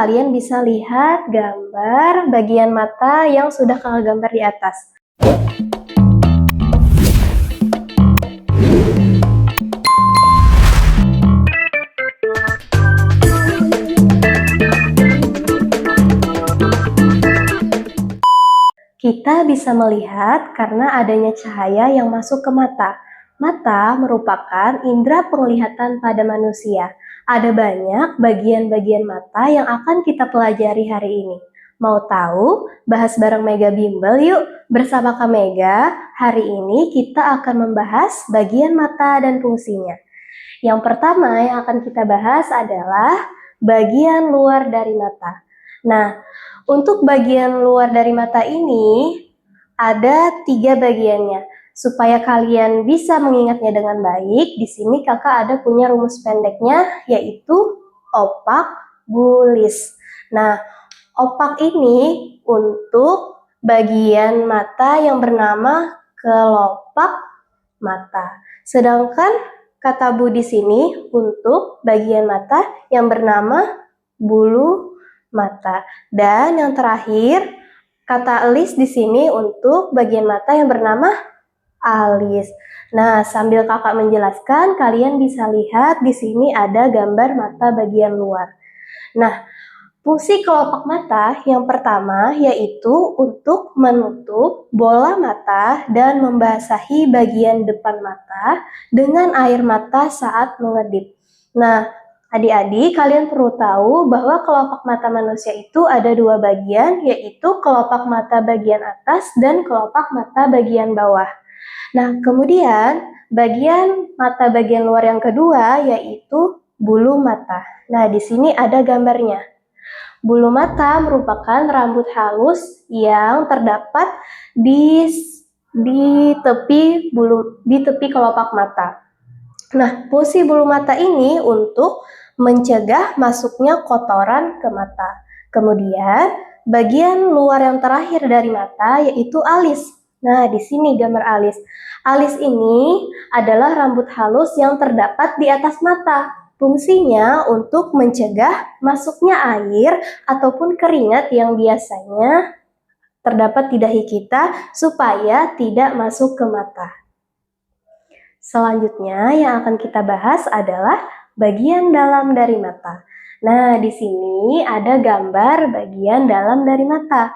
Kalian bisa lihat gambar bagian mata yang sudah kakak gambar di atas. Kita bisa melihat karena adanya cahaya yang masuk ke mata. Mata merupakan indera penglihatan pada manusia. Ada banyak bagian-bagian mata yang akan kita pelajari hari ini. Mau tahu? Bahas bareng Mega Bimbel yuk! Bersama Kak Mega, hari ini kita akan membahas bagian mata dan fungsinya. Yang pertama yang akan kita bahas adalah bagian luar dari mata. Nah, untuk bagian luar dari mata ini ada 3 bagiannya. Supaya kalian bisa mengingatnya dengan baik, di sini kakak ada punya rumus pendeknya, yaitu opak bulis. Nah, opak ini untuk bagian mata yang bernama kelopak mata. Sedangkan kata bu di sini untuk bagian mata yang bernama bulu mata. Dan yang terakhir, kata alis di sini untuk bagian mata yang bernama alis. Nah, sambil kakak menjelaskan, kalian bisa lihat di sini ada gambar mata bagian luar. Nah, fungsi kelopak mata yang pertama yaitu untuk menutup bola mata dan membasahi bagian depan mata dengan air mata saat mengedip. Nah, adik-adik, kalian perlu tahu bahwa kelopak mata manusia itu ada 2 bagian, yaitu kelopak mata bagian atas dan kelopak mata bagian bawah. Nah, kemudian bagian mata bagian luar yang kedua yaitu bulu mata. Nah, di sini ada gambarnya. Bulu mata merupakan rambut halus yang terdapat di tepi kelopak mata. Nah, fungsi bulu mata ini untuk mencegah masuknya kotoran ke mata. Kemudian, bagian luar yang terakhir dari mata yaitu alis. Nah, di sini gambar alis. Alis ini adalah rambut halus yang terdapat di atas mata. Fungsinya untuk mencegah masuknya air ataupun keringat yang biasanya terdapat di dahi kita supaya tidak masuk ke mata. Selanjutnya yang akan kita bahas adalah bagian dalam dari mata. Nah, di sini ada gambar bagian dalam dari mata.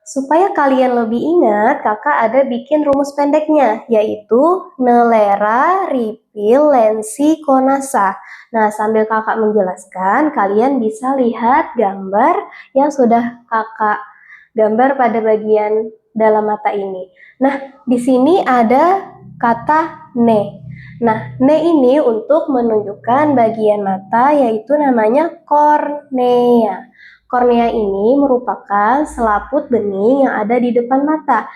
Supaya kalian lebih ingat, kakak ada bikin rumus pendeknya, yaitu Nelera Ripil Lensi Konasa. Nah, sambil kakak menjelaskan, kalian bisa lihat gambar yang sudah kakak gambar pada bagian dalam mata ini. Nah, di sini ada kata ne. Nah, ne ini untuk menunjukkan bagian mata, yaitu namanya kornea. Kornea ini merupakan selaput bening yang ada di depan mata.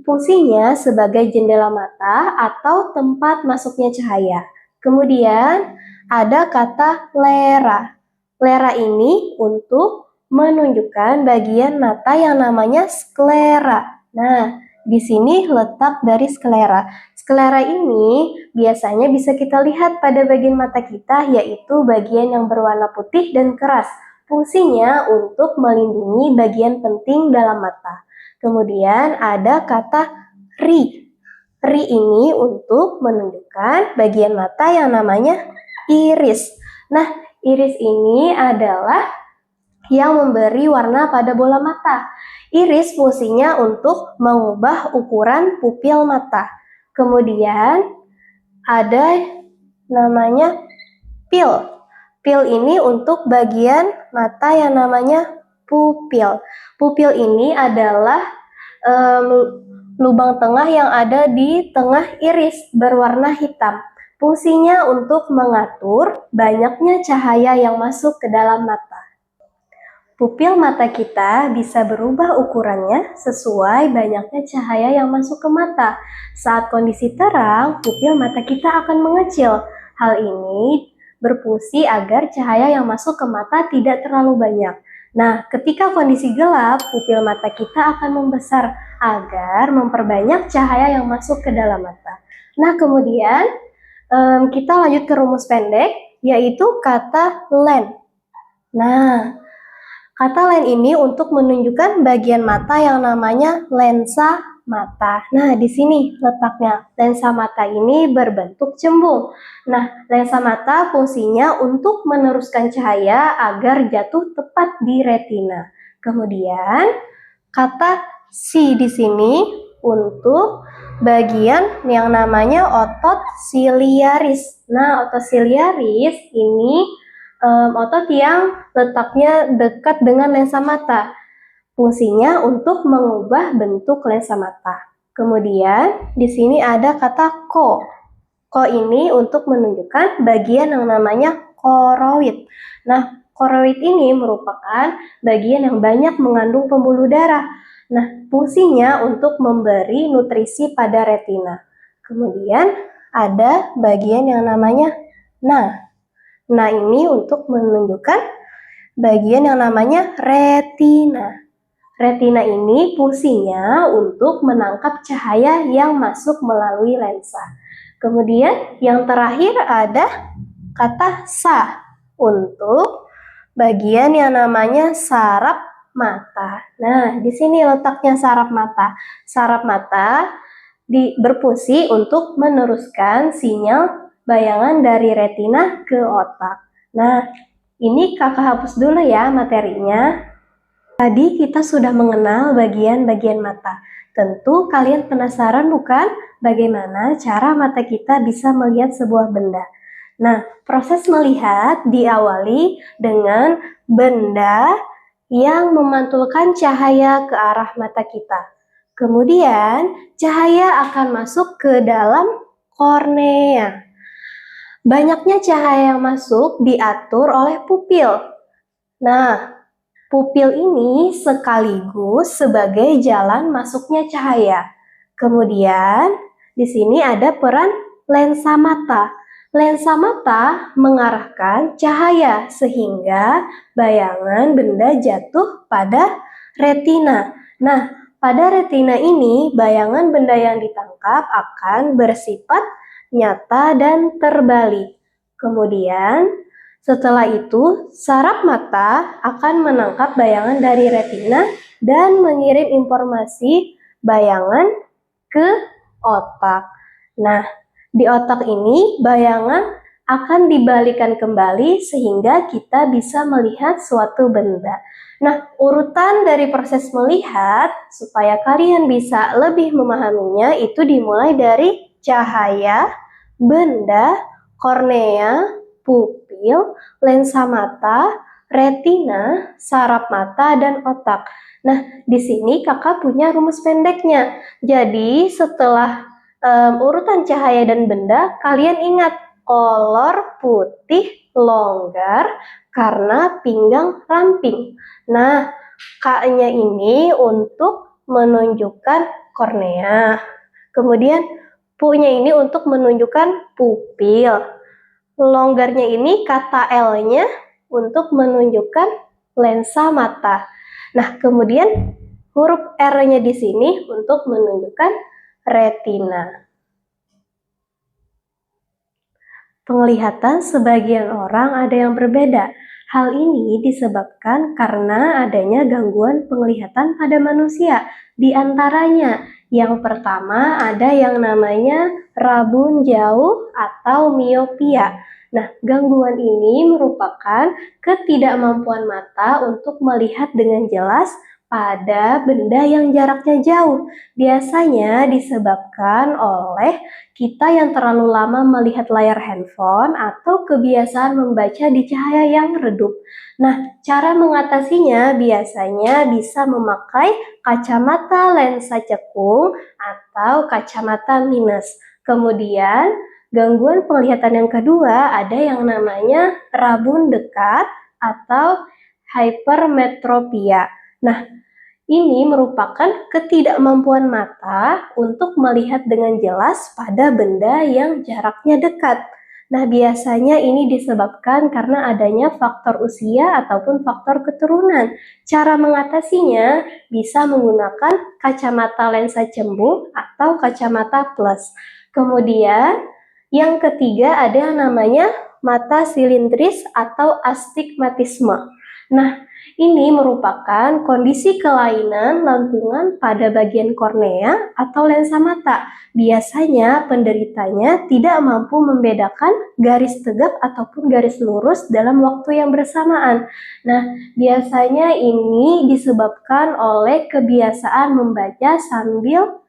Fungsinya sebagai jendela mata atau tempat masuknya cahaya. Kemudian ada kata lera. Lera ini untuk menunjukkan bagian mata yang namanya sklera. Nah, di sini letak dari sklera. Sklera ini biasanya bisa kita lihat pada bagian mata kita, yaitu bagian yang berwarna putih dan keras. Fungsinya untuk melindungi bagian penting dalam mata. Kemudian ada kata ri. Ri ini untuk menunjukkan bagian mata yang namanya iris. Nah, iris ini adalah yang memberi warna pada bola mata. Iris fungsinya untuk mengubah ukuran pupil mata. Kemudian ada namanya pil. Pil ini untuk bagian mata yang namanya pupil. Pupil ini adalah lubang tengah yang ada di tengah iris berwarna hitam. Fungsinya untuk mengatur banyaknya cahaya yang masuk ke dalam mata. Pupil mata kita bisa berubah ukurannya sesuai banyaknya cahaya yang masuk ke mata. Saat kondisi terang, pupil mata kita akan mengecil. Hal ini berfungsi agar cahaya yang masuk ke mata tidak terlalu banyak. Nah, ketika kondisi gelap, pupil mata kita akan membesar agar memperbanyak cahaya yang masuk ke dalam mata. Nah, kemudian kita lanjut ke rumus pendek, yaitu kata len. Nah, Kata lain ini untuk menunjukkan bagian mata yang namanya lensa mata. Nah, di sini letaknya. Lensa mata ini berbentuk cembung. Nah, lensa mata fungsinya untuk meneruskan cahaya agar jatuh tepat di retina. Kemudian, kata si di sini untuk bagian yang namanya otot siliaris. Nah, otot siliaris ini otot yang letaknya dekat dengan lensa mata. Fungsinya untuk mengubah bentuk lensa mata. Kemudian di sini ada kata ko. Ko ini untuk menunjukkan bagian yang namanya koroid. Nah, koroid ini merupakan bagian yang banyak mengandung pembuluh darah. Nah, fungsinya untuk memberi nutrisi pada retina. Kemudian ada bagian yang namanya nah. Nah, ini untuk menunjukkan bagian yang namanya retina. Retina ini fungsinya untuk menangkap cahaya yang masuk melalui lensa. Kemudian yang terakhir ada kata sa untuk bagian yang namanya saraf mata. Nah, di sini letaknya saraf mata. Saraf mata berfungsi untuk meneruskan sinyal bayangan dari retina ke otak. Nah, ini kakak hapus dulu ya materinya. Tadi kita sudah mengenal bagian-bagian mata. Tentu kalian penasaran bukan bagaimana cara mata kita bisa melihat sebuah benda. Nah, proses melihat diawali dengan benda yang memantulkan cahaya ke arah mata kita. Kemudian, cahaya akan masuk ke dalam kornea. Banyaknya cahaya yang masuk diatur oleh pupil. Nah, pupil ini sekaligus sebagai jalan masuknya cahaya. Kemudian, di sini ada peran lensa mata. Lensa mata mengarahkan cahaya sehingga bayangan benda jatuh pada retina. Nah, pada retina ini bayangan benda yang ditangkap akan bersifat nyata dan terbalik. Kemudian, setelah itu, saraf mata akan menangkap bayangan dari retina dan mengirim informasi bayangan ke otak. Nah, di otak ini bayangan akan dibalikan kembali sehingga kita bisa melihat suatu benda. Nah, urutan dari proses melihat supaya kalian bisa lebih memahaminya itu dimulai dari cahaya, benda, kornea, pupil, lensa mata, retina, saraf mata, dan otak. Nah, di sini kakak punya rumus pendeknya. Jadi, setelah urutan cahaya dan benda, kalian ingat kolor putih longgar karena pinggang ramping. Nah, K-nya ini untuk menunjukkan kornea. Kemudian Pu-nya ini untuk menunjukkan pupil. Longgarnya ini kata L-nya untuk menunjukkan lensa mata. Nah, kemudian huruf R-nya di sini untuk menunjukkan retina. Penglihatan sebagian orang ada yang berbeda. Hal ini disebabkan karena adanya gangguan penglihatan pada manusia. Di antaranya, yang pertama ada yang namanya rabun jauh atau miopia. Nah, gangguan ini merupakan ketidakmampuan mata untuk melihat dengan jelas pada benda yang jaraknya jauh. Biasanya disebabkan oleh kita yang terlalu lama melihat layar handphone atau kebiasaan membaca di cahaya yang redup. Nah, cara mengatasinya biasanya bisa memakai kacamata lensa cekung atau kacamata minus. Kemudian, gangguan penglihatan yang kedua ada yang namanya rabun dekat atau hypermetropia. Nah, ini merupakan ketidakmampuan mata untuk melihat dengan jelas pada benda yang jaraknya dekat. Nah, biasanya ini disebabkan karena adanya faktor usia ataupun faktor keturunan. Cara mengatasinya bisa menggunakan kacamata lensa cembung atau kacamata plus. Kemudian, yang ketiga ada yang namanya mata silindris atau astigmatisme. Nah, Ini merupakan kondisi kelainan lengkungan pada bagian kornea atau lensa mata. Biasanya penderitanya tidak mampu membedakan garis tegak ataupun garis lurus dalam waktu yang bersamaan. Nah, biasanya ini disebabkan oleh kebiasaan membaca sambil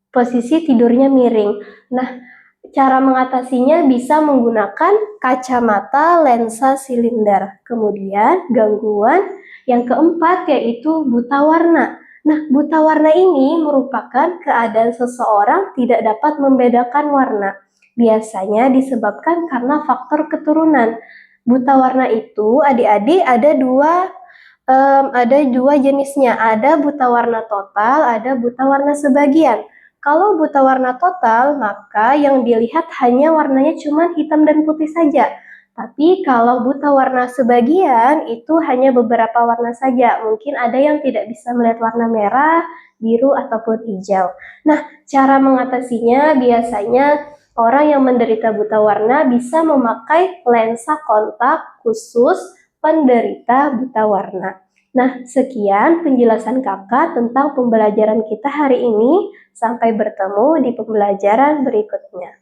posisi tidurnya miring. Nah, cara mengatasinya bisa menggunakan kacamata lensa silinder. Kemudian gangguan yang keempat yaitu buta warna. Nah, buta warna ini merupakan keadaan seseorang tidak dapat membedakan warna. Biasanya disebabkan karena faktor keturunan. Buta warna itu adik-adik ada dua jenisnya. Ada buta warna total, ada buta warna sebagian. Kalau buta warna total, maka yang dilihat hanya warnanya cuma hitam dan putih saja. Tapi kalau buta warna sebagian, itu hanya beberapa warna saja. Mungkin ada yang tidak bisa melihat warna merah, biru, ataupun hijau. Nah, cara mengatasinya biasanya orang yang menderita buta warna bisa memakai lensa kontak khusus penderita buta warna. Nah, sekian penjelasan Kakak tentang pembelajaran kita hari ini. Sampai bertemu di pembelajaran berikutnya.